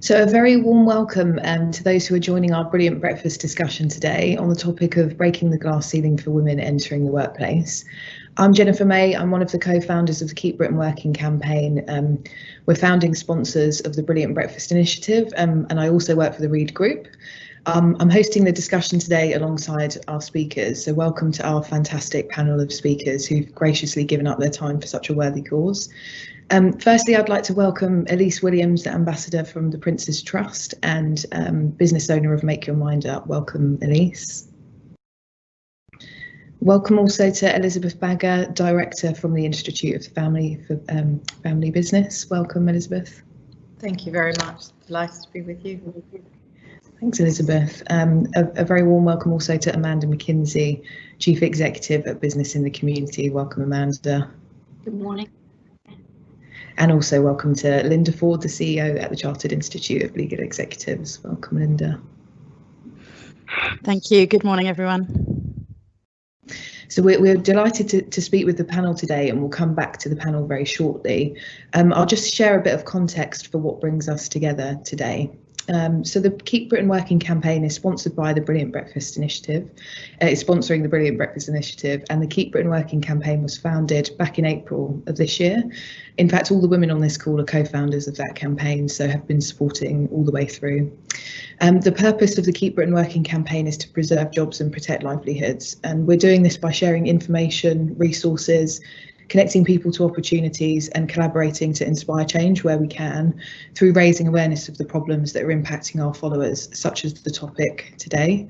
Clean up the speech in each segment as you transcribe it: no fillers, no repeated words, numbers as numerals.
So a very warm welcome to those who are joining our brilliant breakfast discussion today on the topic of breaking the glass ceiling for women entering the workplace. I'm Jennifer May. I'm one of the co-founders of the Keep Britain Working campaign. We're founding sponsors of the Brilliant Breakfast Initiative, and I also work for the Read Group. I'm hosting the discussion today alongside our speakers, so welcome to our fantastic panel of speakers who've graciously given up their time for such a worthy cause. Firstly, I'd like to welcome Elise Williams, the ambassador from the Prince's Trust and business owner of Make Your Mind Up. Welcome, Elise. Welcome also to Elizabeth Bagger, director from the Institute of Family Business. Welcome, Elizabeth. Thank you very much. Delighted to be with you. Thanks, Elizabeth. A very warm welcome also to Amanda Mackenzie, Chief Executive at Business in the Community. Welcome, Amanda. Good morning. And also welcome to Linda Ford, the CEO at the Chartered Institute of Legal Executives. Welcome, Linda. Thank you. Good morning, everyone. So we're delighted to speak with the panel today, and we'll come back to the panel very shortly. I'll just share a bit of context for what brings us together today. So the Keep Britain Working campaign is sponsored by the Brilliant Breakfast Initiative. It's sponsoring the Brilliant Breakfast Initiative, and the Keep Britain Working campaign was founded back in April of this year. In fact, all the women on this call are co-founders of that campaign, so have been supporting all the way through. The purpose of the Keep Britain Working campaign is to preserve jobs and protect livelihoods, and we're doing this by sharing information, resources, connecting people to opportunities and collaborating to inspire change where we can through raising awareness of the problems that are impacting our followers, such as the topic today.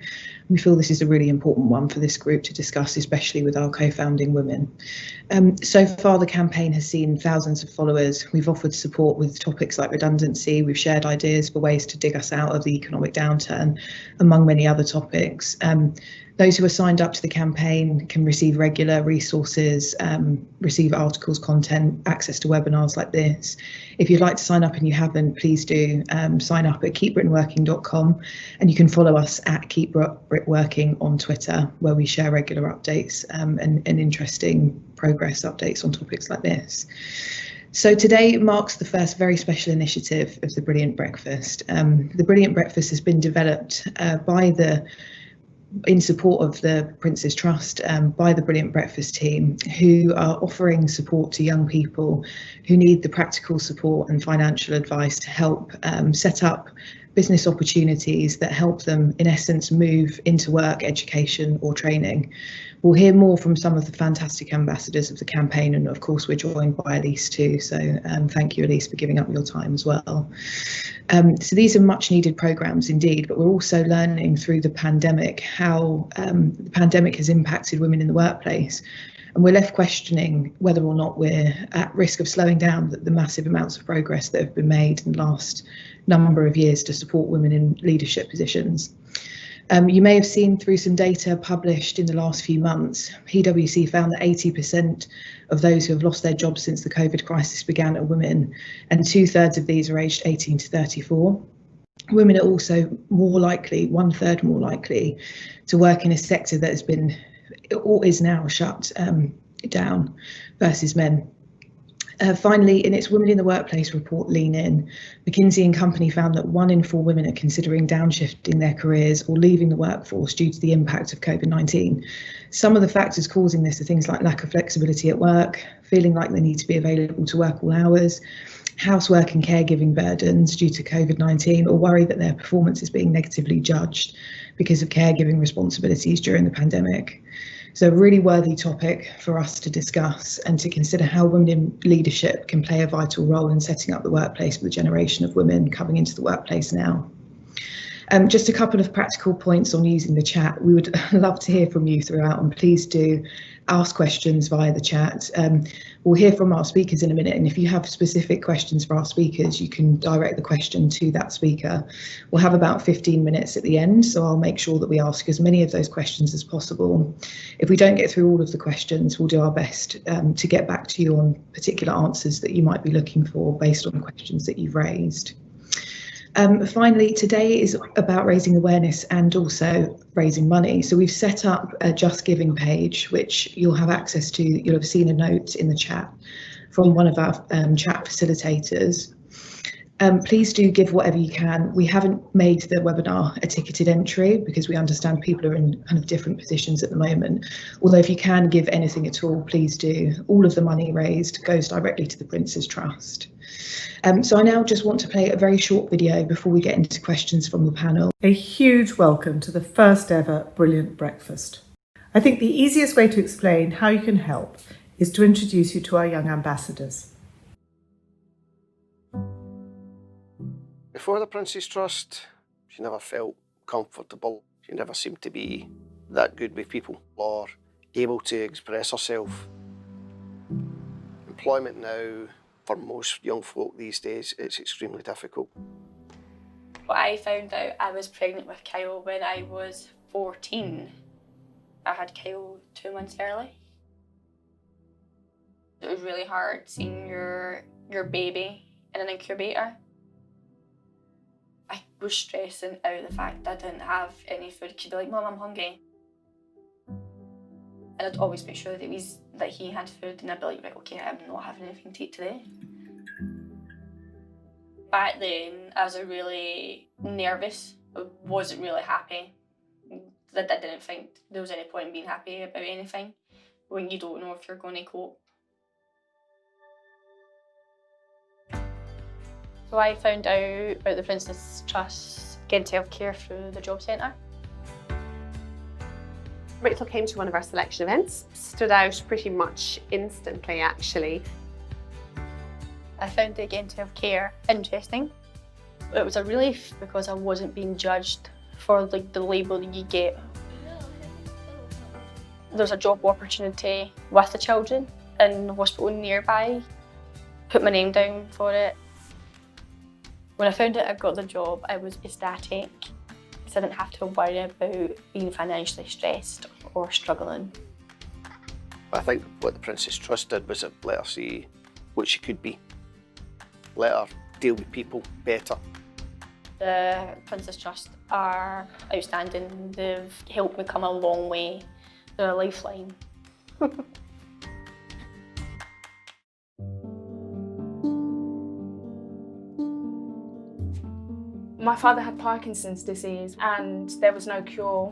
We feel this is a really important one for this group to discuss, especially with our co-founding women. So far, the campaign has seen thousands of followers. We've offered support with topics like redundancy. We've shared ideas for ways to dig us out of the economic downturn, among many other topics. Those who are signed up to the campaign can receive regular resources, receive articles, content, access to webinars like this. If you'd like to sign up and you haven't, please do sign up at keepbritainworking.com, and you can follow us at Keep Brit Working on Twitter, where we share regular updates and interesting progress updates on topics like this. So today marks the first very special initiative of the Brilliant Breakfast. The Brilliant Breakfast has been developed in support of the Prince's Trust by the Brilliant Breakfast team, who are offering support to young people who need the practical support and financial advice to help set up business opportunities that help them, in essence, move into work, education or training. We'll hear more from some of the fantastic ambassadors of the campaign, and of course we're joined by Elise too, so thank you, Elise, for giving up your time as well. So these are much needed programmes indeed, but we're also learning through the pandemic how the pandemic has impacted women in the workplace, and we're left questioning whether or not we're at risk of slowing down the massive amounts of progress that have been made in the last number of years to support women in leadership positions. You may have seen through some data published in the last few months, PwC found that 80% of those who have lost their jobs since the COVID crisis began are women, and 2/3 of these are aged 18 to 34. Women are also more likely, 1/3 more likely, to work in a sector that has been or is now shut down versus men. Finally, in its Women in the Workplace report, Lean In, Mackenzie and Company found that 1 in 4 women are considering downshifting their careers or leaving the workforce due to the impact of COVID-19. Some of the factors causing this are things like lack of flexibility at work, feeling like they need to be available to work all hours, housework and caregiving burdens due to COVID-19, or worry that their performance is being negatively judged because of caregiving responsibilities during the pandemic. So a really worthy topic for us to discuss and to consider how women in leadership can play a vital role in setting up the workplace for the generation of women coming into the workplace now. Just a couple of practical points on using the chat. We would love to hear from you throughout, and please do ask questions via the chat. We'll hear from our speakers in a minute, and if you have specific questions for our speakers, you can direct the question to that speaker. We'll have about 15 minutes at the end, so I'll make sure that we ask as many of those questions as possible. If we don't get through all of the questions, we'll do our best to get back to you on particular answers that you might be looking for based on questions that you've raised. Finally, today is about raising awareness and also raising money. So we've set up a Just Giving page, which you'll have access to. You'll have seen a note in the chat from one of our chat facilitators. Please do give whatever you can. We haven't made the webinar a ticketed entry because we understand people are in kind of different positions at the moment. Although if you can give anything at all, please do. All of the money raised goes directly to the Prince's Trust. So I now just want to play a very short video before we get into questions from the panel. A huge welcome to the first ever Brilliant Breakfast. I think the easiest way to explain how you can help is to introduce you to our young ambassadors. Before the Prince's Trust, she never felt comfortable. She never seemed to be that good with people or able to express herself. Employment now, for most young folk these days, it's extremely difficult. I found out I was pregnant with Kyle when I was 14. I had Kyle 2 months early. It was really hard seeing your baby in an incubator. I was stressing out the fact that I didn't have any food. She'd be like, "Mum, I'm hungry." And I'd always make sure that he had food, and I'd be like, "Right, okay, I'm not having anything to eat today." Back then, I was really nervous. I wasn't really happy. I didn't think there was any point in being happy about anything when you don't know if you're going to cope. So I found out about the Prince's Trust getting healthcare through the job centre. Rachel came to one of our selection events, stood out pretty much instantly actually. I found the getting healthcare interesting. It was a relief because I wasn't being judged for the label that you get. There's a job opportunity with the children in the hospital nearby. Put my name down for it. When I found out I got the job, I was ecstatic because I didn't have to worry about being financially stressed or struggling. I think what the Prince's Trust did was it let her see what she could be. Let her deal with people better. The Prince's Trust are outstanding. They've helped me come a long way. They're a lifeline. My father had Parkinson's disease and there was no cure.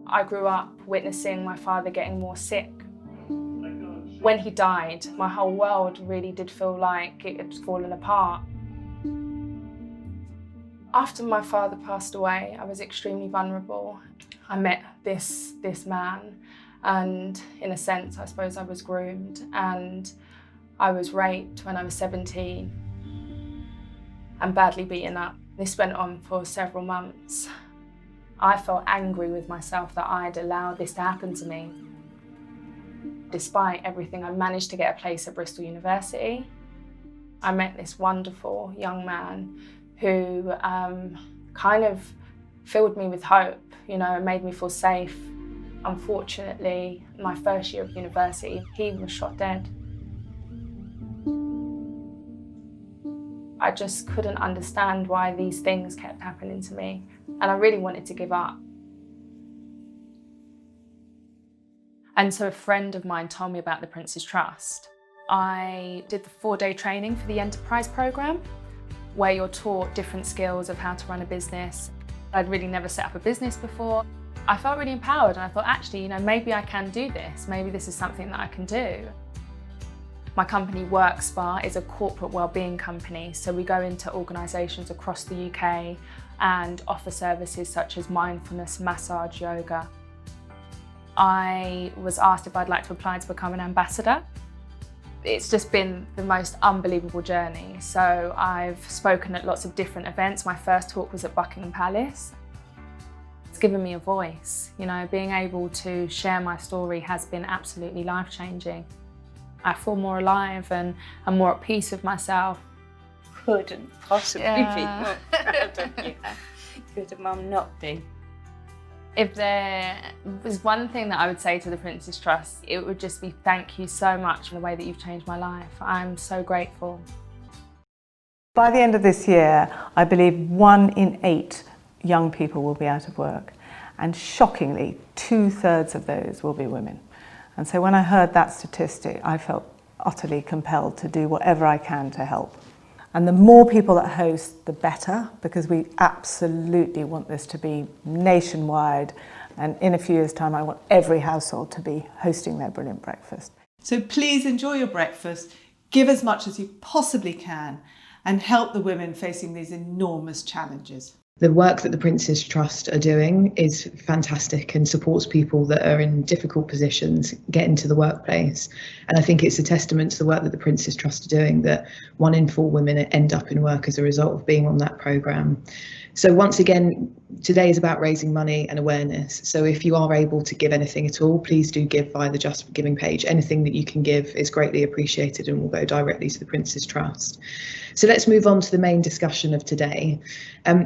I grew up witnessing my father getting more sick. When he died, my whole world really did feel like it had fallen apart. After my father passed away, I was extremely vulnerable. I met this man, and in a sense, I suppose I was groomed, and I was raped when I was 17 and badly beaten up. This went on for several months. I felt angry with myself that I'd allowed this to happen to me. Despite everything, I managed to get a place at Bristol University. I met this wonderful young man who kind of filled me with hope, and made me feel safe. Unfortunately, my first year of university, he was shot dead. I just couldn't understand why these things kept happening to me, and I really wanted to give up. And so a friend of mine told me about the Prince's Trust. I did the 4-day training for the Enterprise programme, where you're taught different skills of how to run a business. I'd really never set up a business before. I felt really empowered, and I thought, actually, maybe I can do this. Maybe this is something that I can do. My company, WorkSpa, is a corporate wellbeing company, so we go into organisations across the UK and offer services such as mindfulness, massage, yoga. I was asked if I'd like to apply to become an ambassador. It's just been the most unbelievable journey. So I've spoken at lots of different events. My first talk was at Buckingham Palace. It's given me a voice. Being able to share my story has been absolutely life-changing. I feel more alive and more at peace with myself. Couldn't possibly be. Could a mum not be? If there was one thing that I would say to the Prince's Trust, it would just be thank you so much for the way that you've changed my life. I'm so grateful. By the end of this year, I believe 1 in 8 young people will be out of work. And shockingly, 2/3 of those will be women. And so when I heard that statistic, I felt utterly compelled to do whatever I can to help. And the more people that host, the better, because we absolutely want this to be nationwide. And in a few years' time, I want every household to be hosting their brilliant breakfast. So please enjoy your breakfast, give as much as you possibly can, and help the women facing these enormous challenges. The work that the Prince's Trust are doing is fantastic and supports people that are in difficult positions get into the workplace. And I think it's a testament to the work that the Prince's Trust are doing that 1 in 4 women end up in work as a result of being on that programme. So once again, today is about raising money and awareness. So if you are able to give anything at all, please do give via the Just Giving page. Anything that you can give is greatly appreciated and will go directly to the Prince's Trust. So let's move on to the main discussion of today.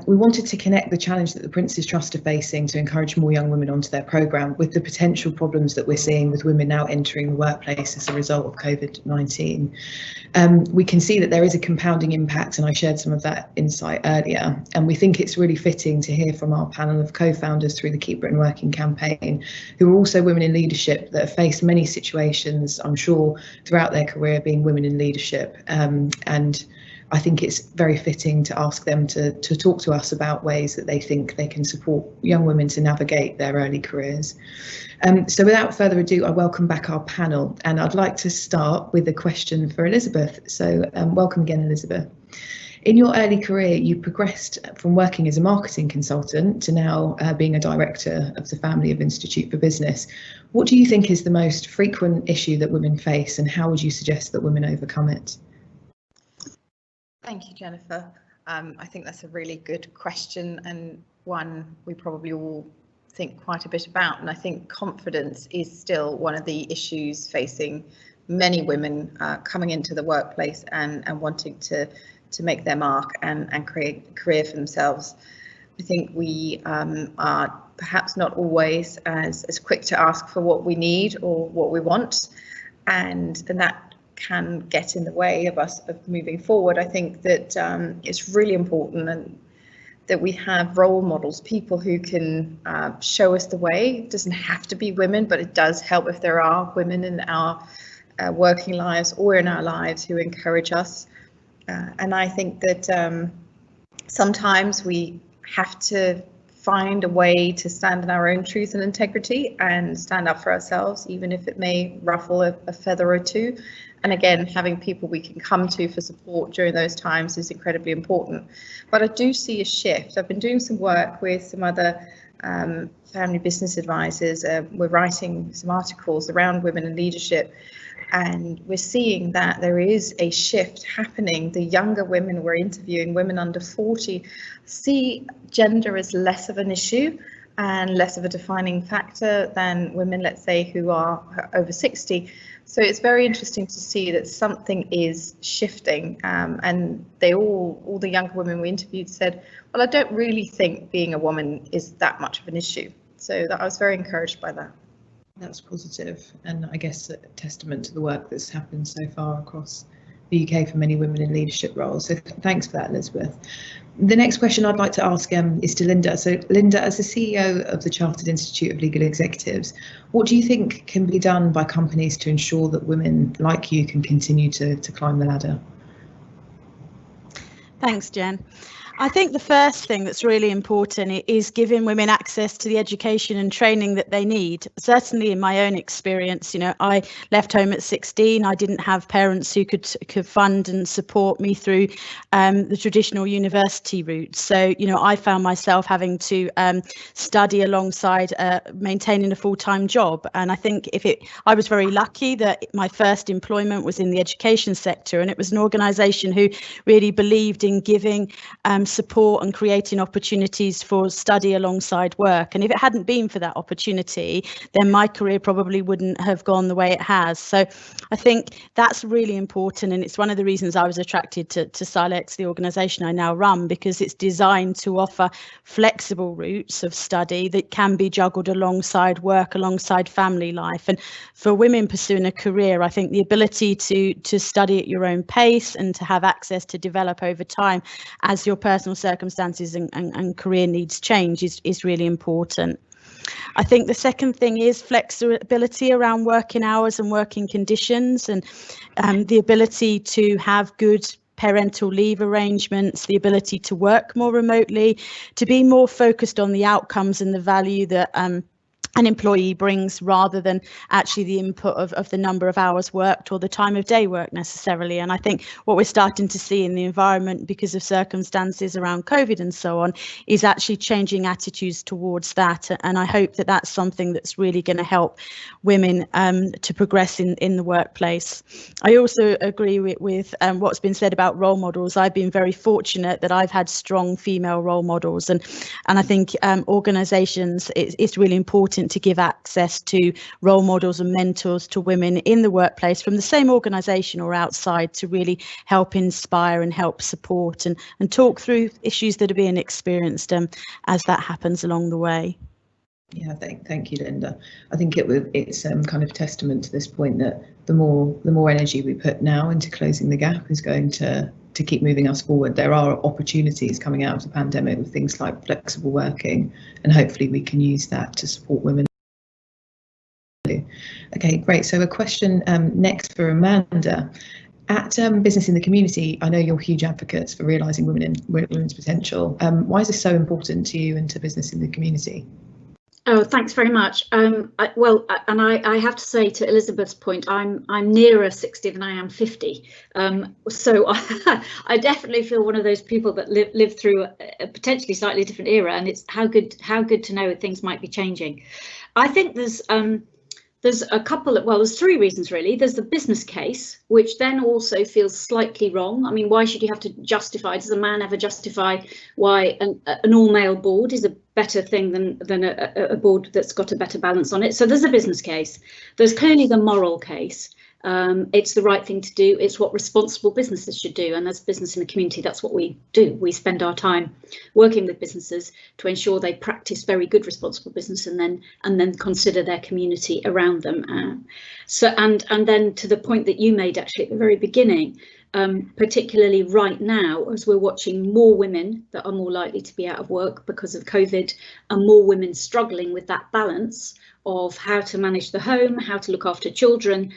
We wanted to connect the challenge that the Prince's Trust are facing to encourage more young women onto their programme with the potential problems that we're seeing with women now entering the workplace as a result of COVID-19. We can see that there is a compounding impact, and I shared some of that insight earlier, and we think it's really fitting to hear from our panel of co-founders through the Keep Britain Working campaign, who are also women in leadership that have faced many situations, I'm sure, throughout their career being women in leadership. And I think it's very fitting to ask them to talk to us about ways that they think they can support young women to navigate their early careers. So without further ado, I welcome back our panel, and I'd like to start with a question for Elizabeth. So welcome again, Elizabeth. In your early career, you progressed from working as a marketing consultant to now being a director of the Family of Institute for Business. What do you think is the most frequent issue that women face, and how would you suggest that women overcome it? Thank you, Jennifer. I think that's a really good question, and one we probably all think quite a bit about. And I think confidence is still one of the issues facing many women coming into the workplace and wanting to make their mark and create a career for themselves. I think we are perhaps not always as quick to ask for what we need or what we want, and that can get in the way of us of moving forward. I think that it's really important and that we have role models, people who can show us the way. It doesn't have to be women, but it does help if there are women in our working lives or in our lives who encourage us. And I think that sometimes we have to find a way to stand in our own truth and integrity and stand up for ourselves, even if it may ruffle a feather or two. And again, having people we can come to for support during those times is incredibly important. But I do see a shift. I've been doing some work with some other family business advisors. We're writing some articles around women in leadership, and we're seeing that there is a shift happening. The younger women we're interviewing, women under 40, see gender as less of an issue and less of a defining factor than women, let's say, who are over 60. So it's very interesting to see that something is shifting, and they all the younger women we interviewed said, well, I don't really think being a woman is that much of an issue. So I was very encouraged by that. That's positive, and I guess a testament to the work that's happened so far across the UK for many women in leadership roles. So thanks for that, Elizabeth. The next question I'd like to ask is to Linda. So Linda, as the CEO of the Chartered Institute of Legal Executives, what do you think can be done by companies to ensure that women like you can continue to climb the ladder? Thanks, Jen. I think the first thing that's really important is giving women access to the education and training that they need. Certainly in my own experience, I left home at 16. I didn't have parents who could fund and support me through the traditional university route. So, I found myself having to study alongside maintaining a full-time job. And I think I was very lucky that my first employment was in the education sector, and it was an organisation who really believed in giving support and creating opportunities for study alongside work. And if it hadn't been for that opportunity, then my career probably wouldn't have gone the way it has. So I think that's really important, and it's one of the reasons I was attracted to Silex, the organisation I now run, because it's designed to offer flexible routes of study that can be juggled alongside work, alongside family life. And for women pursuing a career, I think the ability to study at your own pace and to have access to develop over time as your personal circumstances and career needs change is really important. I think the second thing is flexibility around working hours and working conditions, and the ability to have good parental leave arrangements, the ability to work more remotely, to be more focused on the outcomes and the value that an employee brings, rather than actually the input of the number of hours worked or the time of day work necessarily. And I think what we're starting to see in the environment, because of circumstances around COVID and so on, is actually changing attitudes towards that. And I hope that that's something that's really going to help women to progress in the workplace. I also agree with what's been said about role models. I've been very fortunate that I've had strong female role models, and I think organisations, it's really important to give access to role models and mentors to women in the workplace from the same organisation or outside, to really help inspire and help support and talk through issues that are being experienced as that happens along the way. Yeah, thank you, Linda. I think it's kind of testament to this point that the more energy we put now into closing the gap is going to keep moving us forward. There are opportunities coming out of the pandemic with things like flexible working, and hopefully we can use that to support women. Okay, great. So a question next for Amanda. At Business in the Community, I know you're huge advocates for realising women's potential. Why is this so important to you and to Business in the Community? Oh, thanks very much. I have to say, to Elizabeth's point, I'm nearer 60 than I am 50. So I definitely feel one of those people that live through a potentially slightly different era, and it's how good to know that things might be changing. I think there's a couple of, there's three reasons really. There's the business case, which then also feels slightly wrong. I mean, why should you have to justify? Does a man ever justify why an all-male board is a better thing than a board that's got a better balance on it? So there's a business case. There's clearly the moral case. It's the right thing to do. It's what responsible businesses should do. And as Business in the Community, that's what we do. We spend our time working with businesses to ensure they practice very good responsible business, and then consider their community around them. And then to the point that you made actually at the very beginning, particularly right now, as we're watching more women that are more likely to be out of work because of COVID, and more women struggling with that balance of how to manage the home, how to look after children,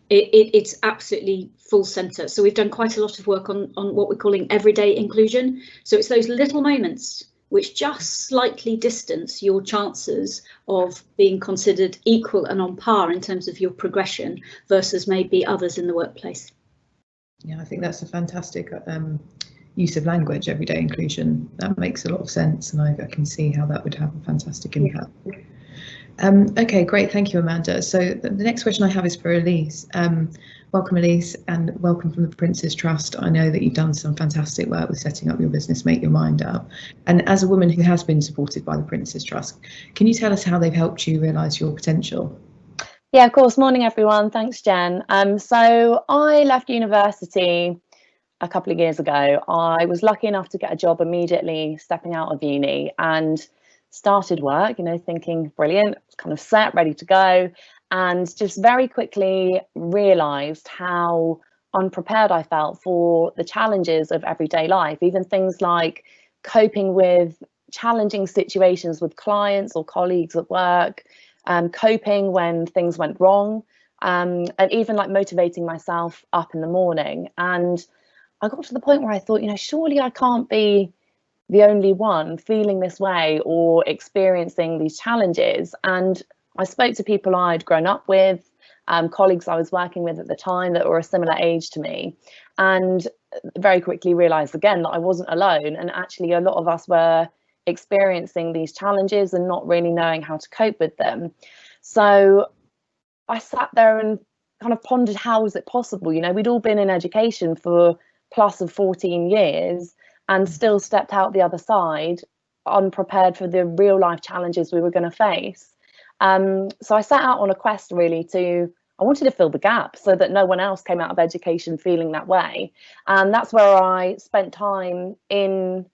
it's absolutely full centre. So we've done quite a lot of work on what we're calling everyday inclusion. So it's those little moments which just slightly distance your chances of being considered equal and on par in terms of your progression versus maybe others in the workplace. Yeah, I think that's a fantastic use of language, everyday inclusion. That makes a lot of sense, and I can see how that would have a fantastic impact. Yeah. Okay, great. Thank you, Amanda. So the next question I have is for Elise. Welcome, Elise, and welcome from the Prince's Trust. I know that you've done some fantastic work with setting up your business, Make Your Mind Up. And as a woman who has been supported by the Prince's Trust, can you tell us how they've helped you realise your potential? Yeah, of course. Morning, everyone. Thanks, Jen. So I left university a couple of years ago. I was lucky enough to get a job immediately stepping out of uni, and started work, thinking brilliant, kind of set, ready to go, and just very quickly realised how unprepared I felt for the challenges of everyday life, even things like coping with challenging situations with clients or colleagues at work, coping when things went wrong, and even like motivating myself up in the morning. And I got to the point where I thought, surely I can't be the only one feeling this way or experiencing these challenges. And I spoke to people I'd grown up with, colleagues I was working with at the time that were a similar age to me, and very quickly realised again that I wasn't alone, and actually a lot of us were experiencing these challenges and not really knowing how to cope with them. So I sat there and kind of pondered, how was it possible? We'd all been in education for plus of 14 years and still stepped out the other side unprepared for the real life challenges we were going to face. So I set out on a quest really I wanted to fill the gap so that no one else came out of education feeling that way. And that's where I spent time in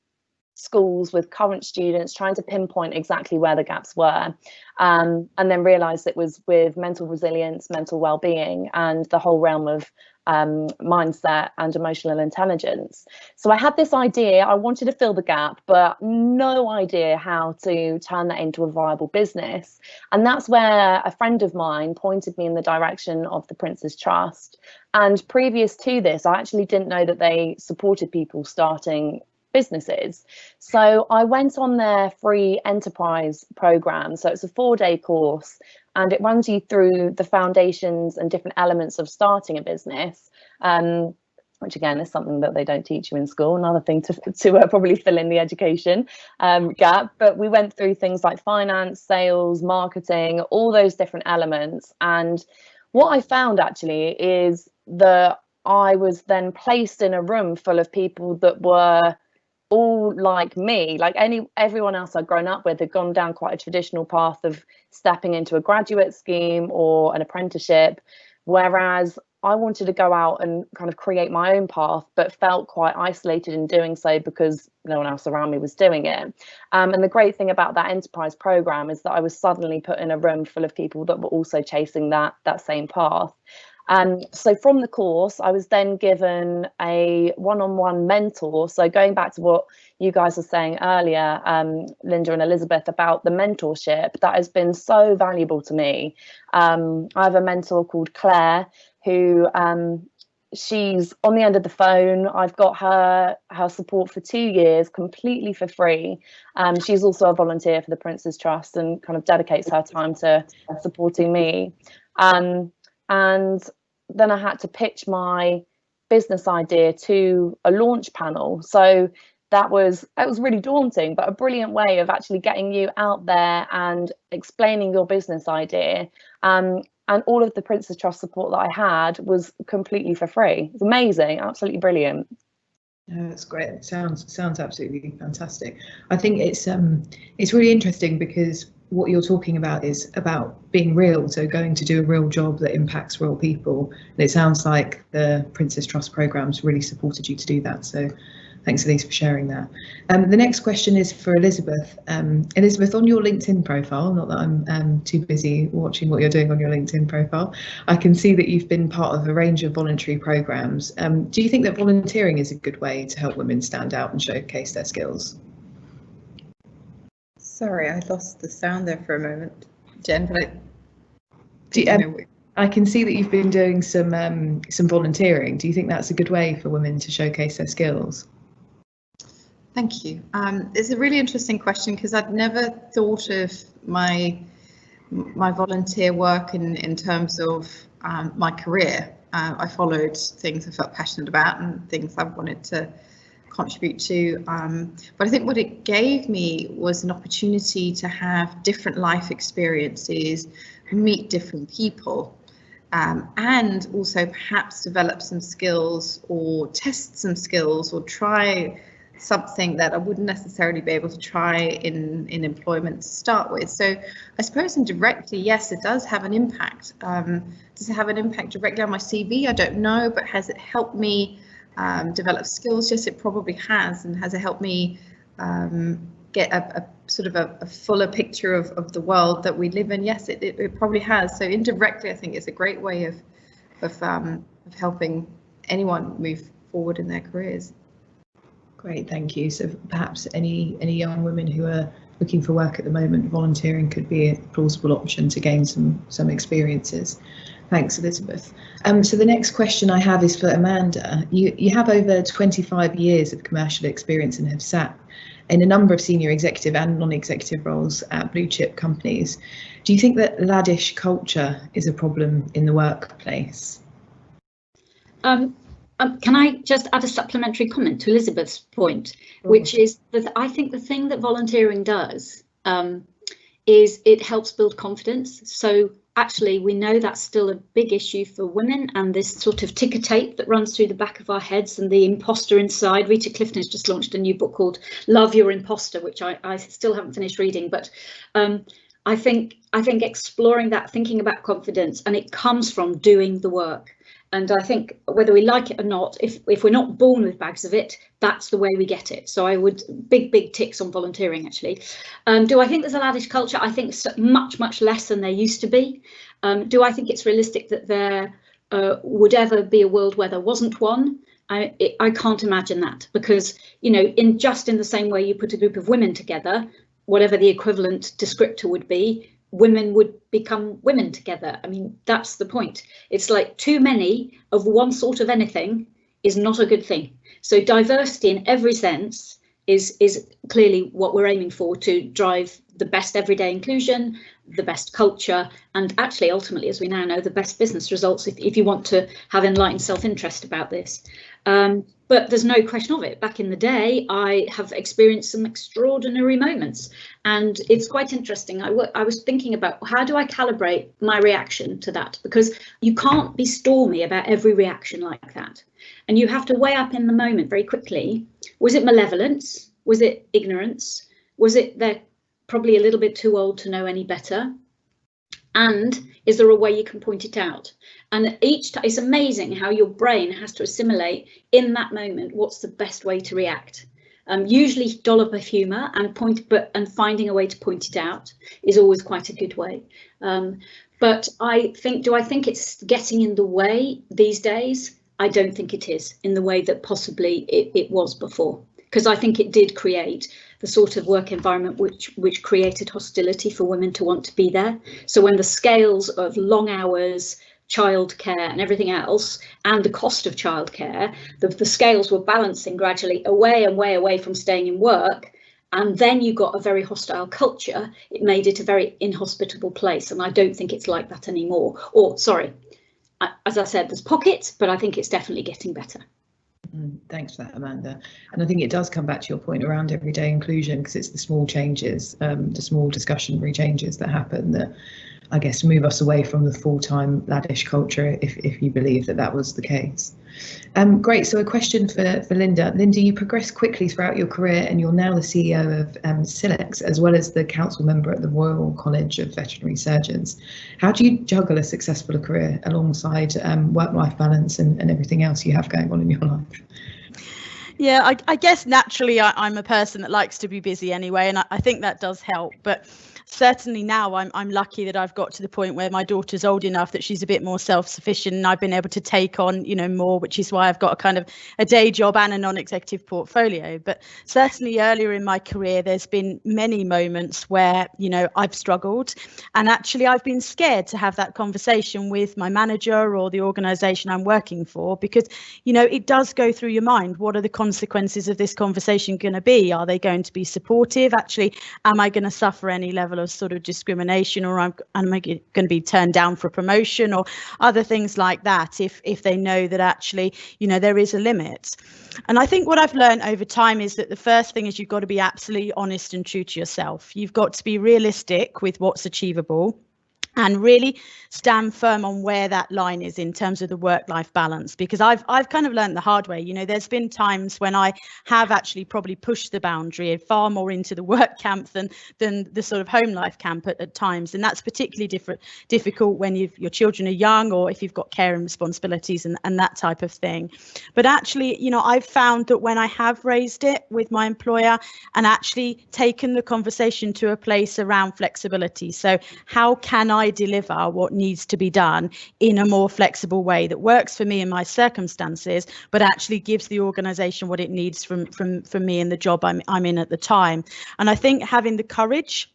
schools with current students, trying to pinpoint exactly where the gaps were, and then realised it was with mental resilience, mental well-being, and the whole realm of mindset and emotional intelligence. So I had this idea, I wanted to fill the gap, but no idea how to turn that into a viable business. And that's where a friend of mine pointed me in the direction of the Prince's Trust. And previous to this, I actually didn't know that they supported people starting businesses. So I went on their free enterprise program. So it's a 4-day course, and it runs you through the foundations and different elements of starting a business, which again is something that they don't teach you in school. Another thing to probably fill in the education gap. But we went through things like finance, sales, marketing, all those different elements. And what I found actually is that I was then placed in a room full of people that were all like me, like everyone else I'd grown up with had gone down quite a traditional path of stepping into a graduate scheme or an apprenticeship, whereas I wanted to go out and kind of create my own path, but felt quite isolated in doing so because no one else around me was doing it. And the great thing about that enterprise program is that I was suddenly put in a room full of people that were also chasing that same path. So from the course, I was then given a one-on-one mentor. So going back to what you guys were saying earlier, Linda and Elizabeth, about the mentorship, that has been so valuable to me. I have a mentor called Claire, who she's on the end of the phone. I've got her support for 2 years completely for free. She's also a volunteer for the Prince's Trust and kind of dedicates her time to supporting me. And then I had to pitch my business idea to a launch panel. So it was really daunting, but a brilliant way of actually getting you out there and explaining your business idea. And all of the Prince's Trust support that I had was completely for free. It's amazing, absolutely brilliant. No, that's great. It sounds absolutely fantastic. I think it's really interesting because what you're talking about is about being real, so going to do a real job that impacts real people. And it sounds like the Prince's Trust program's really supported you to do that. So thanks, Elise, for sharing that. The next question is for Elizabeth. Elizabeth, on your LinkedIn profile, not that I'm too busy watching what you're doing on your LinkedIn profile, I can see that you've been part of a range of voluntary programs. Do you think that volunteering is a good way to help women stand out and showcase their skills? Sorry, I lost the sound there for a moment, Jen, but I can see that you've been doing some volunteering. Do you think that's a good way for women to showcase their skills? Thank you. It's a really interesting question because I'd never thought of my volunteer work in terms of my career. I followed things I felt passionate about and things I wanted to contribute to, but I think what it gave me was an opportunity to have different life experiences, meet different people, and also perhaps develop some skills or test some skills or try something that I wouldn't necessarily be able to try in employment to start with. So I suppose indirectly, yes, it does have an impact. Does it have an impact directly on my CV? I don't know, but has it helped me develop skills? Yes, it probably has. And has it helped me get a sort of a fuller picture of the world that we live in? Yes, it probably has. So indirectly, I think it's a great way of helping anyone move forward in their careers. Great, thank you. So perhaps any young women who are looking for work at the moment, volunteering could be a plausible option to gain some experiences. Thanks, Elizabeth. So the next question I have is for Amanda. You have over 25 years of commercial experience and have sat in a number of senior executive and non-executive roles at blue chip companies. Do you think that laddish culture is a problem in the workplace? Can I just add a supplementary comment to Elizabeth's point, which is that I think the thing that volunteering does is it helps build confidence. So actually, we know that's still a big issue for women, and this sort of ticker tape that runs through the back of our heads and the imposter inside. Rita Clifton has just launched a new book called Love Your Imposter, which I still haven't finished reading, but I think exploring that, thinking about confidence, and it comes from doing the work. And I think whether we like it or not, if we're not born with bags of it, that's the way we get it. So I would big ticks on volunteering, actually. Do I think there's a laddish culture? I think much less than there used to be. Do I think it's realistic that there would ever be a world where there wasn't one? I can't imagine that, because, you know, in the same way you put a group of women together, whatever the equivalent descriptor would be, women would become women together. I mean, that's the point. It's like too many of one sort of anything is not a good thing. So diversity in every sense is clearly what we're aiming for, to drive the best everyday inclusion, the best culture, and actually ultimately, as we now know, the best business results if you want to have enlightened self-interest about this. But there's no question of it. Back in the day, I have experienced some extraordinary moments, and it's quite interesting. I was thinking about, how do I calibrate my reaction to that? Because you can't be stormy about every reaction like that. And you have to weigh up in the moment very quickly. Was it malevolence? Was it ignorance? Was it they're probably a little bit too old to know any better? And is there a way you can point it out? And each time, it's amazing how your brain has to assimilate in that moment what's the best way to react. Usually dollop of humour and finding a way to point it out is always quite a good way. But do I think it's getting in the way these days? I don't think it is, in the way that possibly it was before, because I think it did create the sort of work environment which created hostility for women to want to be there. So when the scales of long hours, childcare and everything else, and the cost of childcare, the scales were balancing gradually away and way away from staying in work, and then you got a very hostile culture, it made it a very inhospitable place. And I don't think it's like that anymore. Or, sorry, as I said, there's pockets, but I think it's definitely getting better. Thanks for that, Amanda. And I think it does come back to your point around everyday inclusion, because it's the small changes, the small discussionary changes that happen that, I guess, move us away from the full-time laddish culture, if you believe that was the case. Great, so a question for Linda. Linda, you progressed quickly throughout your career, and you're now the CEO of SILEX, as well as the council member at the Royal College of Veterinary Surgeons. How do you juggle a successful career alongside work-life balance and everything else you have going on in your life? Yeah, I guess naturally I'm a person that likes to be busy anyway, and I think that does help. But certainly now I'm lucky that I've got to the point where my daughter's old enough that she's a bit more self-sufficient, and I've been able to take on, you know, more, which is why I've got a kind of a day job and a non-executive portfolio. But certainly earlier in my career, there's been many moments where, you know, I've struggled, and actually I've been scared to have that conversation with my manager or the organisation I'm working for, because, you know, it does go through your mind. What are the consequences of this conversation going to be? Are they going to be supportive? Actually, am I going to suffer any level of sort of discrimination, or am I going to be turned down for a promotion, or other things like that, if they know that actually, you know, there is a limit? And I think what I've learned over time is that the first thing is you've got to be absolutely honest and true to yourself. You've got to be realistic with what's achievable, and really stand firm on where that line is in terms of the work-life balance, because I've kind of learned the hard way. You know, there's been times when I have actually probably pushed the boundary far more into the work camp than the sort of home life camp at times, and that's particularly difficult when your children are young, or if you've got care and responsibilities and that type of thing. But actually, you know, I've found that when I have raised it with my employer and actually taken the conversation to a place around flexibility, so how can I deliver what needs to be done in a more flexible way that works for me and my circumstances, but actually gives the organisation what it needs from me and the job I'm in at the time. And I think having the courage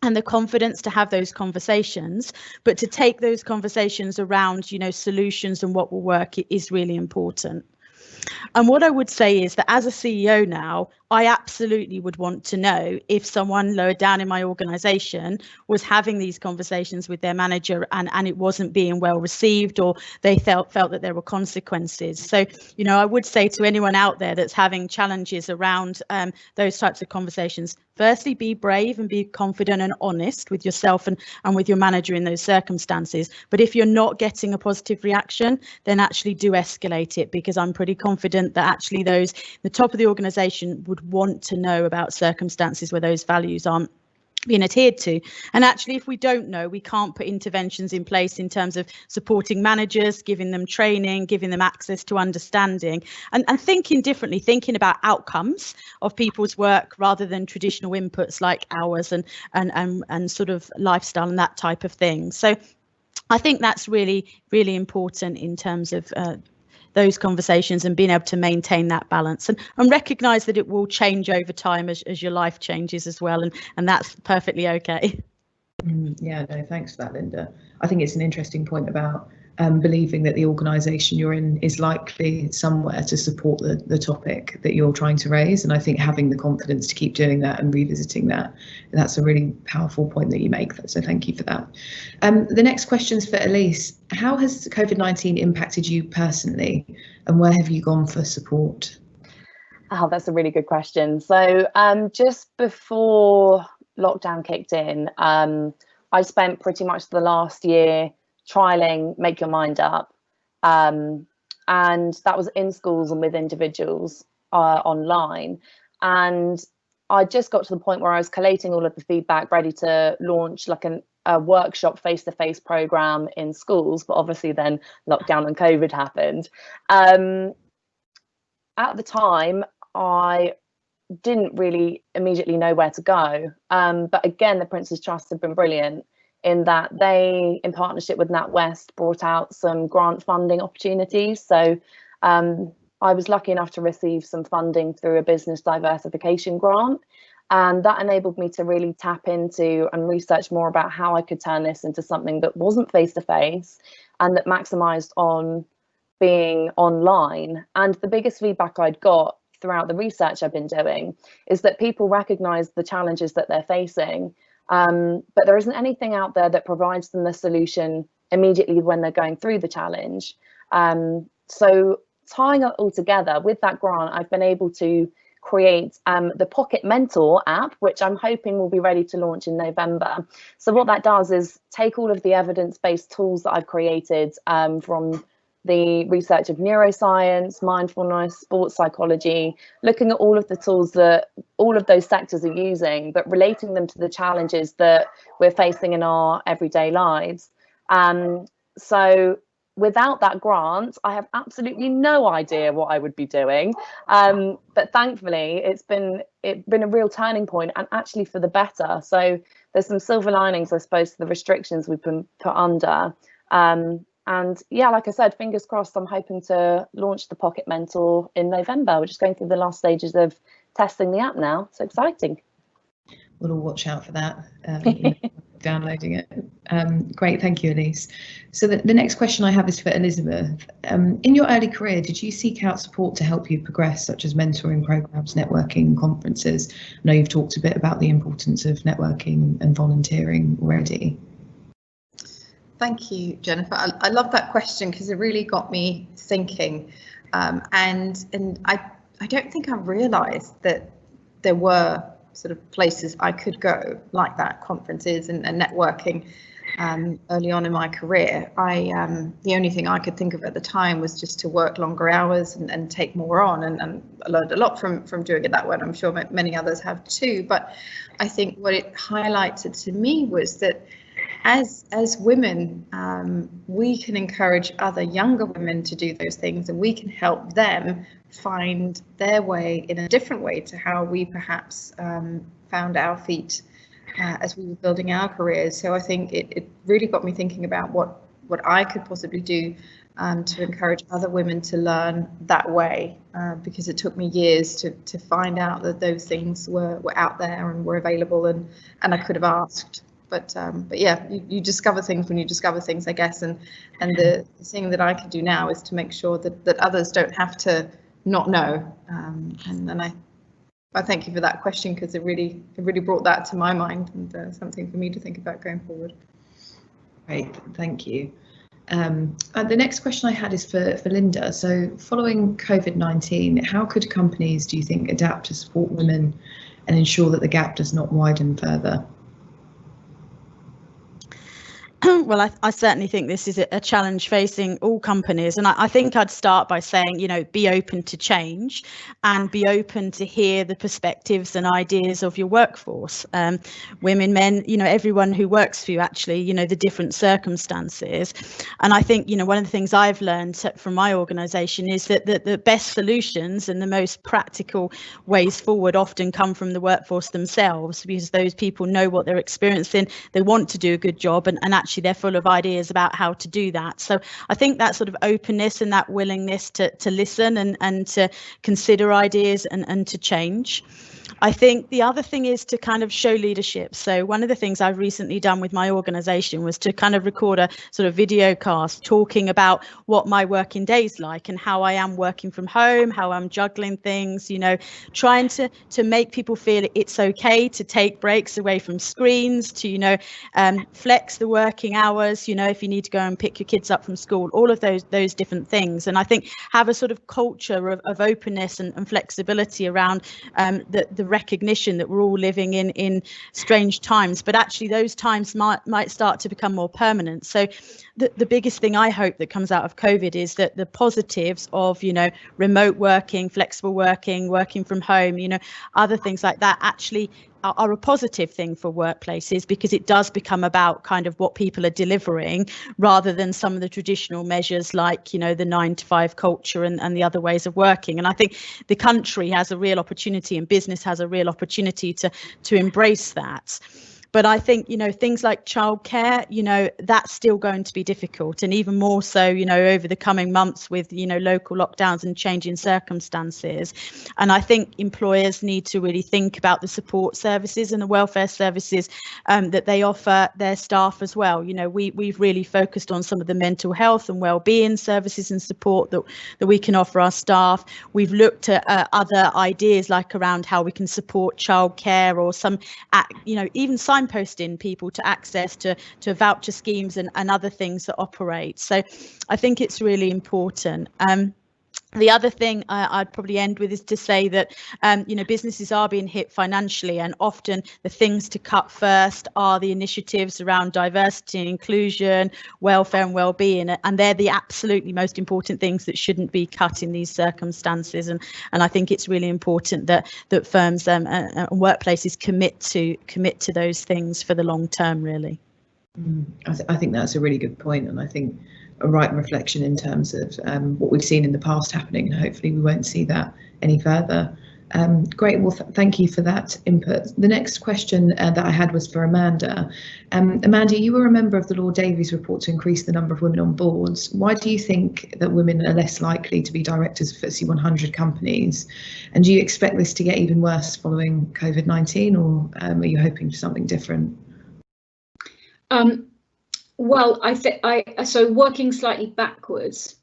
and the confidence to have those conversations, but to take those conversations around, you know, solutions and what will work is really important. And what I would say is that as a CEO now, I absolutely would want to know if someone lower down in my organisation was having these conversations with their manager and it wasn't being well received, or they felt that there were consequences. So, you know, I would say to anyone out there that's having challenges around those types of conversations, firstly, be brave and be confident and honest with yourself and with your manager in those circumstances. But if you're not getting a positive reaction, then actually do escalate it, because I'm pretty confident that actually the top of the organisation would want to know about circumstances where those values aren't being adhered to. And actually, if we don't know, we can't put interventions in place in terms of supporting managers, giving them training, giving them access to understanding, and thinking differently, thinking about outcomes of people's work rather than traditional inputs like hours and sort of lifestyle and that type of thing. So I think that's really, really important in terms of those conversations and being able to maintain that balance and recognize that it will change over time as your life changes as well, and that's perfectly okay. Yeah, no, thanks for that, Linda. I think it's an interesting point about believing that the organisation you're in is likely somewhere to support the topic that you're trying to raise, and I think having the confidence to keep doing that and revisiting that's a really powerful point that you make, so thank you for that. The next question's for Elise. How has COVID-19 impacted you personally, and where have you gone for support? Oh, that's a really good question. So just before lockdown kicked in, I spent pretty much the last year trialing Make Your Mind Up, and that was in schools and with individuals online. And I just got to the point where I was collating all of the feedback, ready to launch like a workshop face-to-face program in schools, but obviously then lockdown and COVID happened. At the time, I didn't really immediately know where to go, but again, the Prince's Trust have been brilliant in that they, in partnership with NatWest, brought out some grant funding opportunities. So I was lucky enough to receive some funding through a business diversification grant, and that enabled me to really tap into and research more about how I could turn this into something that wasn't face-to-face and that maximised on being online. And the biggest feedback I'd got throughout the research I've been doing is that people recognise the challenges that they're facing, but there isn't anything out there that provides them the solution immediately when they're going through the challenge. So tying it all together with that grant, I've been able to create the Pocket Mentor app, which I'm hoping will be ready to launch in November. So what that does is take all of the evidence-based tools that I've created from the research of neuroscience, mindfulness, sports psychology, looking at all of the tools that all of those sectors are using, but relating them to the challenges that we're facing in our everyday lives. So without that grant, I have absolutely no idea what I would be doing. But thankfully, it's been a real turning point, and actually for the better. So there's some silver linings, I suppose, to the restrictions we've been put under. And yeah, like I said, fingers crossed, I'm hoping to launch the Pocket Mentor in November. We're just going through the last stages of testing the app now. So exciting. We'll all watch out for that, downloading it. Great, thank you, Elise. So the next question I have is for Elizabeth. In your early career, did you seek out support to help you progress, such as mentoring programs, networking, conferences? I know you've talked a bit about the importance of networking and volunteering already. Thank you, Jennifer. I love that question because it really got me thinking, and I don't think I realised that there were sort of places I could go like that, conferences and networking. Early on in my career, the only thing I could think of at the time was just to work longer hours and take more on, and I learned a lot from doing it that way, and I'm sure many others have too. But I think what it highlighted to me was that as women, we can encourage other younger women to do those things, and we can help them find their way in a different way to how we perhaps found our feet as we were building our careers. So I think it really got me thinking about what I could possibly do to encourage other women to learn that way, because it took me years to find out that those things were out there and were available, and I could have asked. But yeah, you discover things when you discover things, I guess, and the thing that I could do now is to make sure that others don't have to not know. And I thank you for that question, because it really brought that to my mind, and something for me to think about going forward. Great, thank you. The next question I had is for Linda. So following COVID-19, how could companies, do you think, adapt to support women and ensure that the gap does not widen further? Well, I certainly think this is a challenge facing all companies. And I think I'd start by saying, be open to change and be open to hear the perspectives and ideas of your workforce. Women, men, everyone who works for you, actually, the different circumstances. And I think, one of the things I've learned from my organisation is that the best solutions and the most practical ways forward often come from the workforce themselves, because those people know what they're experiencing, they want to do a good job, and actually they're full of ideas about how to do that. So I think that sort of openness and that willingness to listen and to consider ideas and to change. I think the other thing is to kind of show leadership. So one of the things I've recently done with my organisation was to kind of record a sort of video cast talking about what my working day's like and how I am working from home, how I'm juggling things, trying to make people feel it's okay to take breaks away from screens, to, flex the working hours, if you need to go and pick your kids up from school, all of those different things. And I think have a sort of culture of openness and flexibility around the recognition that we're all living in strange times, but actually those times might start to become more permanent. So the biggest thing I hope that comes out of COVID is that the positives of, remote working, flexible working, working from home, other things like that actually are a positive thing for workplaces, because it does become about kind of what people are delivering rather than some of the traditional measures like, the 9-to-5 culture and the other ways of working. And I think the country has a real opportunity and business has a real opportunity to embrace that. But I think, things like childcare, that's still going to be difficult, and even more so, over the coming months with, local lockdowns and changing circumstances. And I think employers need to really think about the support services and the welfare services that they offer their staff as well. We've really focused on some of the mental health and well-being services and support that we can offer our staff. We've looked at other ideas like around how we can support childcare, or some, even signposting people to access to voucher schemes and other things that operate. So I think it's really important. The other thing I'd probably end with is to say that, businesses are being hit financially, and often the things to cut first are the initiatives around diversity and inclusion, welfare and well-being, and they're the absolutely most important things that shouldn't be cut in these circumstances. And I think it's really important that firms and workplaces commit to those things for the long term, really. I think that's a really good point, and I think a right reflection in terms of what we've seen in the past happening, and hopefully we won't see that any further. Great, well, thank you for that input. The next question that I had was for Amanda. Amanda, you were a member of the Lord Davies report to increase the number of women on boards. Why do you think that women are less likely to be directors of FTSE 100 companies? And do you expect this to get even worse following COVID-19, or are you hoping for something different? Well, so working slightly backwards,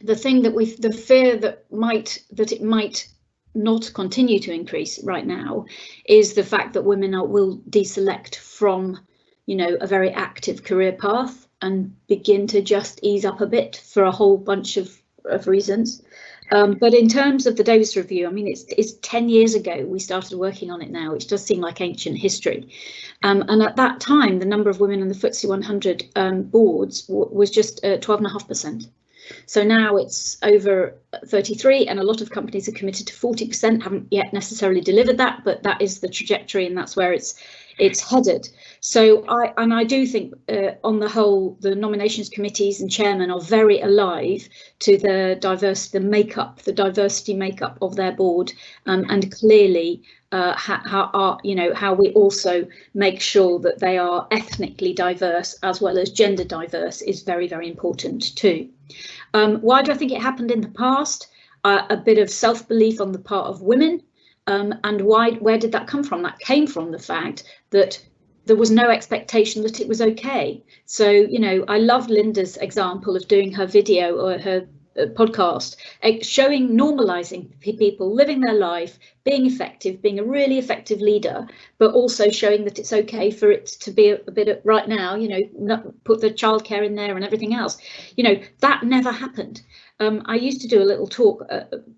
the fear that it might not continue to increase right now is the fact that women will deselect from, a very active career path and begin to just ease up a bit for a whole bunch of reasons. But in terms of the Davies Review, I mean, it's 10 years ago we started working on it now, which does seem like ancient history. And at that time, the number of women on the FTSE 100 boards was just 12.5%. So now it's over 33, and a lot of companies are committed to 40%, haven't yet necessarily delivered that, but that is the trajectory and that's where it's headed. So I do think on the whole, the nominations committees and chairmen are very alive to the diversity makeup of their board, and clearly how we also make sure that they are ethnically diverse as well as gender diverse is very, very important too. Why do I think it happened in the past? A bit of self-belief on the part of women. And where did that come from? That came from the fact that there was no expectation that it was okay. So, I love Linda's example of doing her video or her podcast, showing, normalizing people living their life, being effective, being a really effective leader, but also showing that it's okay for it to be a bit of, right now, not put the childcare in there and everything else. That never happened. I used to do a little talk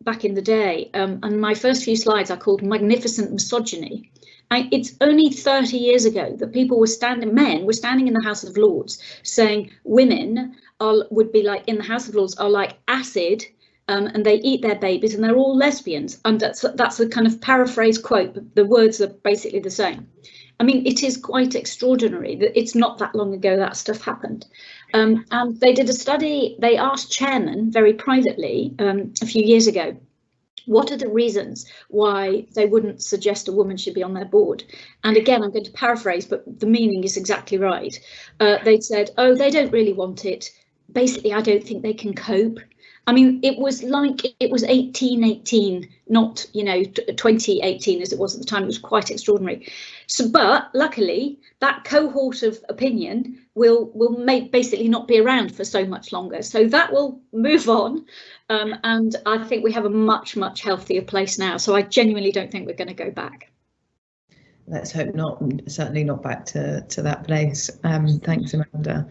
back in the day, and my first few slides I called Magnificent Misogyny, It's only 30 years ago that men were standing in the House of Lords saying women would be like, in the House of Lords, are like acid, and they eat their babies and they're all lesbians. And that's a kind of paraphrase quote, but the words are basically the same. I mean, it is quite extraordinary that it's not that long ago that stuff happened. And they did a study, they asked chairmen very privately a few years ago, what are the reasons why they wouldn't suggest a woman should be on their board? And again, I'm going to paraphrase, but the meaning is exactly right. They said, oh, they don't really want it. Basically, I don't think they can cope. I mean, it was like it was 1818, not, 2018 as it was at the time. It was quite extraordinary. So, but luckily, that cohort of opinion will basically not be around for so much longer. So that will move on. And I think we have a much, much healthier place now. So I genuinely don't think we're going to go back. Let's hope not, certainly not back to that place. Thanks, Amanda.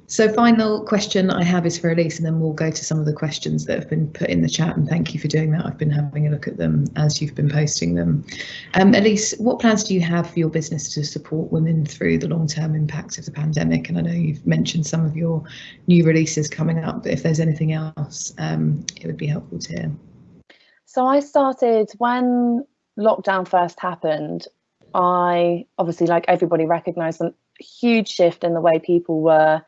So final question I have is for Elise, and then we'll go to some of the questions that have been put in the chat, and thank you for doing that. I've been having a look at them as you've been posting them. Elise, what plans do you have for your business to support women through the long-term impact of the pandemic? And I know you've mentioned some of your new releases coming up, but if there's anything else, it would be helpful to hear. So I started when lockdown first happened. I obviously, like everybody, recognised a huge shift in the way people were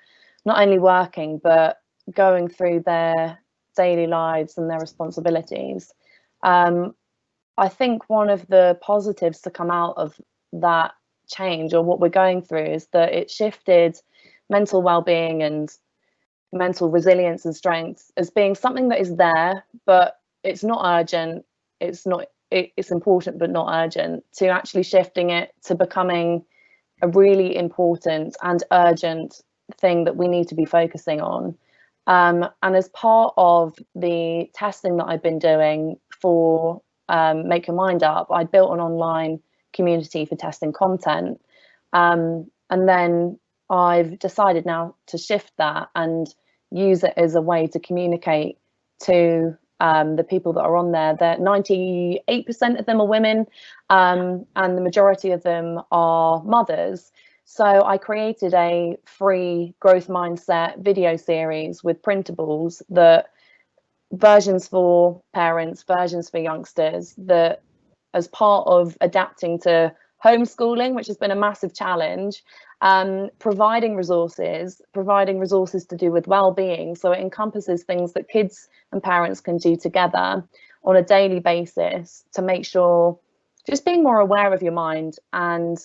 not only working, but going through their daily lives and their responsibilities. I think one of the positives to come out of that change, or what we're going through, is that it shifted mental well-being and mental resilience and strength as being something that is there, but it's not urgent. It's important, but not urgent, to actually shifting it to becoming a really important and urgent thing that we need to be focusing on. And as part of the testing that I've been doing for Make Your Mind Up, I built an online community for testing content. And then I've decided now to shift that and use it as a way to communicate to the people that are on there. That 98% of them are women, and the majority of them are mothers. So I created a free growth mindset video series with printables, that versions for parents, versions for youngsters, that as part of adapting to homeschooling, which has been a massive challenge, providing resources to do with well-being. So it encompasses things that kids and parents can do together on a daily basis to make sure, just being more aware of your mind and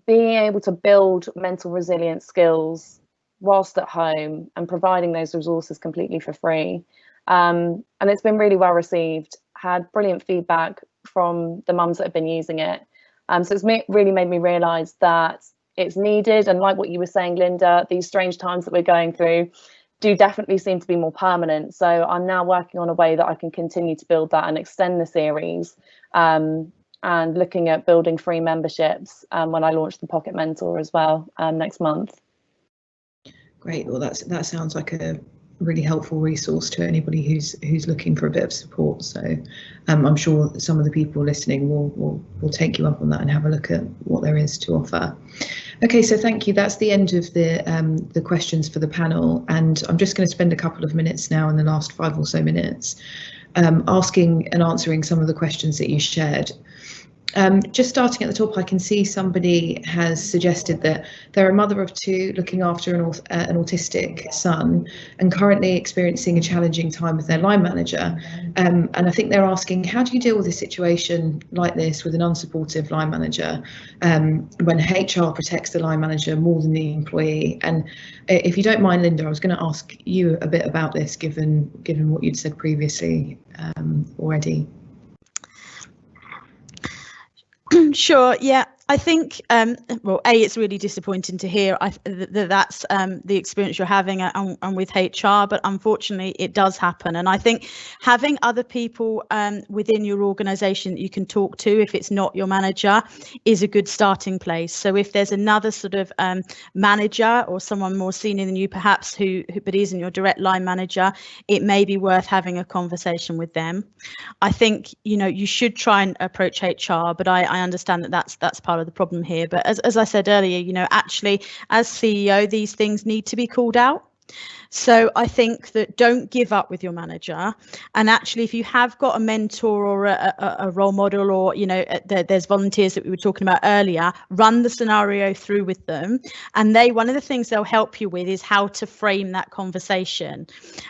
being able to build mental resilience skills whilst at home, and providing those resources completely for free. And it's been really well received, had brilliant feedback from the mums that have been using it. So it's really made me realise that it's needed, and like what you were saying, Linda, these strange times that we're going through do definitely seem to be more permanent. So I'm now working on a way that I can continue to build that and extend the series, and looking at building free memberships when I launch the Pocket Mentor as well next month. Great. Well, that sounds like a really helpful resource to anybody who's looking for a bit of support. So I'm sure some of the people listening will take you up on that and have a look at what there is to offer. Okay, so thank you. That's the end of the questions for the panel, and I'm just going to spend a couple of minutes now in the last 5 or so minutes asking and answering some of the questions that you shared. Just starting at the top, I can see somebody has suggested that they're a mother of 2 looking after an autistic son and currently experiencing a challenging time with their line manager. And I think they're asking, how do you deal with a situation like this with an unsupportive line manager when HR protects the line manager more than the employee? And if you don't mind, Linda, I was going to ask you a bit about this, given what you'd said previously already. Sure, yeah. I think, well, it's really disappointing to hear that's the experience you're having and with HR, but unfortunately it does happen. And I think having other people within your organisation that you can talk to, if it's not your manager, is a good starting place. So if there's another sort of manager or someone more senior than you perhaps who but isn't your direct line manager, it may be worth having a conversation with them. I think, you know, you should try and approach HR, but I understand that that's part of the problem here. But as I said earlier, you know, actually as CEO, these things need to be called out. So I think that don't give up with your manager. And actually, if you have got a mentor or a role model, or, you know, there's volunteers that we were talking about earlier, run the scenario through with them. And one of the things they'll help you with is how to frame that conversation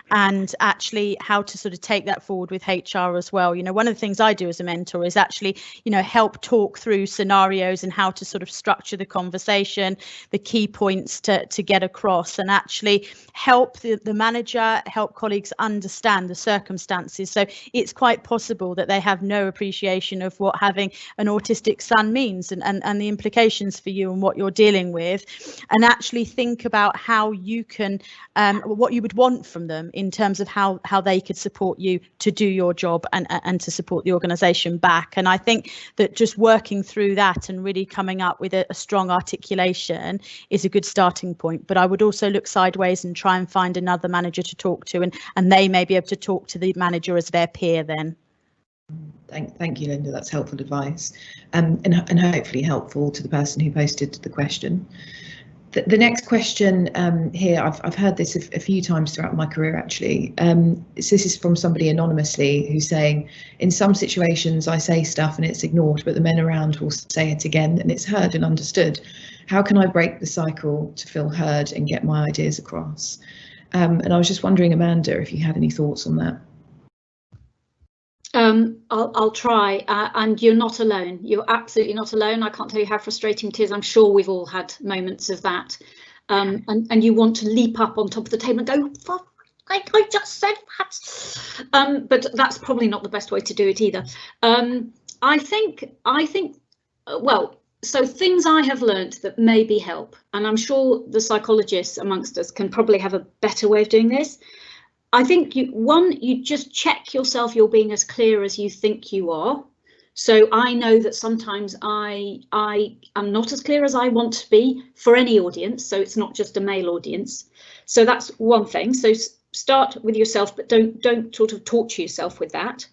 and actually how to sort of take that forward with HR as well. You know, one of the things I do as a mentor is actually, you know, help talk through scenarios and how to sort of structure the conversation, the key points to get across, and actually help the manager, help colleagues understand the circumstances. So it's quite possible that they have no appreciation of what having an autistic son means and the implications for you and what you're dealing with, and actually think about how you can, what you would want from them in terms of how they could support you to do your job and to support the organisation back. And I think that just working through that and really coming up with a strong articulation is a good starting point. But I would also look sideways and try and find another manager to talk to, and they may be able to talk to the manager as their peer then. Thank you, Linda. That's helpful advice, and hopefully helpful to the person who posted the question. The next question here, I've heard this a few times throughout my career actually. So this is from somebody anonymously who's saying, in some situations I say stuff and it's ignored, but the men around will say it again and it's heard and understood. How can I break the cycle to feel heard and get my ideas across? And I was just wondering, Amanda, if you had any thoughts on that. I'll try, and you're not alone. You're absolutely not alone. I can't tell you how frustrating it is. I'm sure we've all had moments of that, and you want to leap up on top of the table and go, "Fuck, I just said that," but that's probably not the best way to do it either. I think, well, so things I have learnt that maybe help, and I'm sure the psychologists amongst us can probably have a better way of doing this. I think you just check yourself you're being as clear as you think you are. So I know that sometimes I am not as clear as I want to be for any audience, so it's not just a male audience. So that's one thing. So start with yourself, but don't sort of torture yourself with that.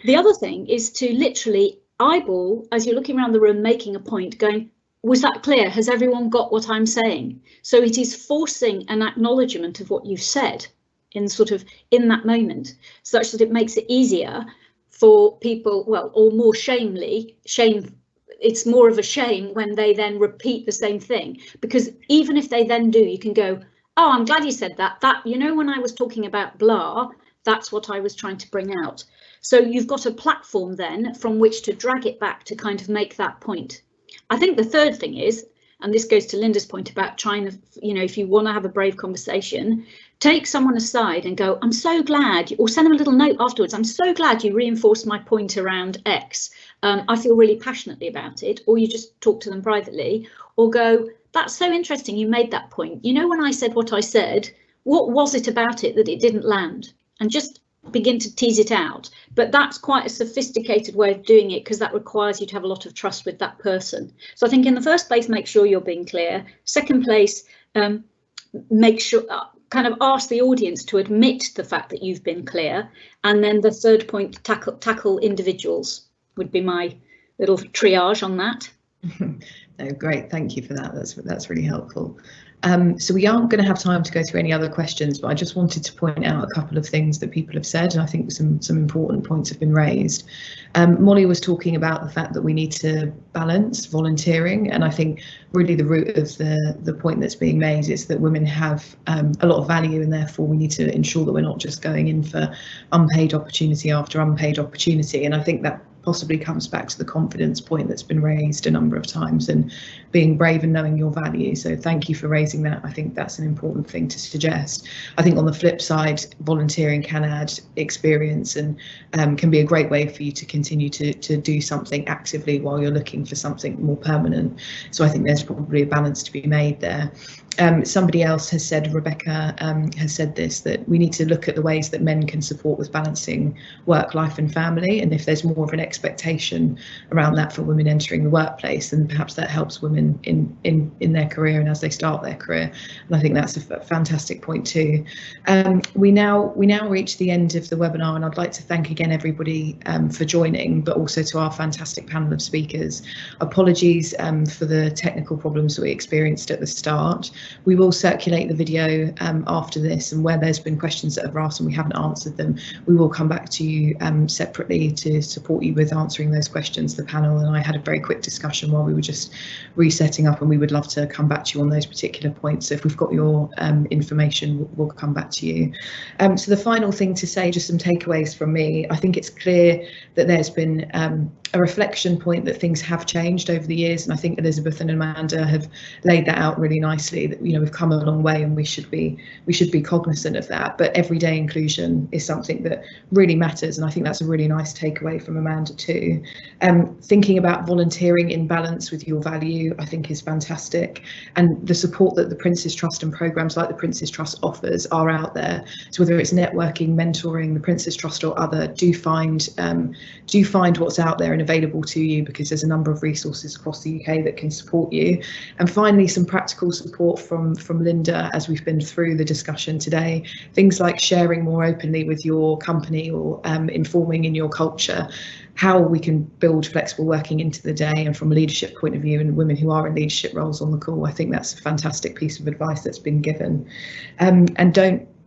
The other thing is to literally eyeball, as you're looking around the room making a point, going, was that clear? Has everyone got what I'm saying? So it is forcing an acknowledgement of what you've said in that moment, such that it makes it easier for people, well, or more shame, it's more of a shame when they then repeat the same thing, because even if they then do, you can go, oh, I'm glad you said that, you know, when I was talking about blah, that's what I was trying to bring out. So you've got a platform then from which to drag it back to kind of make that point. I think the third thing is, and this goes to Linda's point about trying to, you know, if you want to have a brave conversation, take someone aside and go, I'm so glad, or send them a little note afterwards, I'm so glad you reinforced my point around X. I feel really passionately about it. Or you just talk to them privately, or go, that's so interesting, you made that point. You know, when I said what I said, what was it about it that it didn't land? And just begin to tease it out. But that's quite a sophisticated way of doing it, because that requires you to have a lot of trust with that person. So I think in the first place, make sure you're being clear. Second place, make sure, kind of ask the audience to admit the fact that you've been clear. And then the third point, tackle individuals would be my little triage on that. No, great, thank you for that. That's really helpful. So we aren't going to have time to go through any other questions, but I just wanted to point out a couple of things that people have said, and I think some important points have been raised. Molly was talking about the fact that we need to balance volunteering, and I think really the root of the point that's being made is that women have a lot of value, and therefore we need to ensure that we're not just going in for unpaid opportunity after unpaid opportunity. And I think that possibly comes back to the confidence point that's been raised a number of times, and being brave and knowing your value. So thank you for raising that. I think that's an important thing to suggest. I think on the flip side, volunteering can add experience and can be a great way for you to continue to do something actively while you're looking for something more permanent. So I think there's probably a balance to be made there. Somebody else has said, Rebecca has said this, that we need to look at the ways that men can support with balancing work, life and family, and if there's more of an expectation around that for women entering the workplace, then perhaps that helps women in their career and as they start their career. And I think that's a fantastic point too. We now reach the end of the webinar, and I'd like to thank again everybody for joining, but also to our fantastic panel of speakers. Apologies for the technical problems that we experienced at the start. We will circulate the video after this, and where there's been questions that have asked and we haven't answered them, we will come back to you separately to support you with answering those questions. The panel and I had a very quick discussion while we were just resetting up, and we would love to come back to you on those particular points. So if we've got your information, we'll come back to you. So the final thing to say, just some takeaways from me. I think it's clear that there's been a reflection point that things have changed over the years, and I think Elizabeth and Amanda have laid that out really nicely, that we've come a long way and we should be cognizant of that. But everyday inclusion is something that really matters, and I think that's a really nice takeaway from Amanda too. Thinking about volunteering in balance with your value, I think, is fantastic, and the support that the Prince's Trust and programs like the Prince's Trust offers are out there. So whether it's networking, mentoring, the Prince's Trust or other, do find what's out there and available to you, because there's a number of resources across the UK that can support you. And finally, some practical support from Linda as we've been through the discussion today. Things like sharing more openly with your company or informing in your culture how we can build flexible working into the day, and from a leadership point of view, and women who are in leadership roles on the call. I think that's a fantastic piece of advice that's been given. And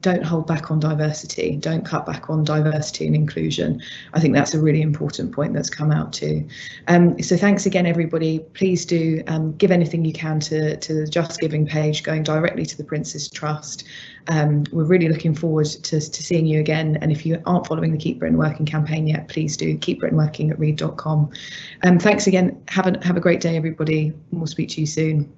don't hold back on diversity. Don't cut back on diversity and inclusion. I think that's a really important point that's come out too. So thanks again, everybody. Please do give anything you can to the Just Giving page, going directly to the Prince's Trust. We're really looking forward to seeing you again. And if you aren't following the Keep Britain Working campaign yet, please do. Keep Britain Working at read.com. Thanks again. Have a great day, everybody. We'll speak to you soon.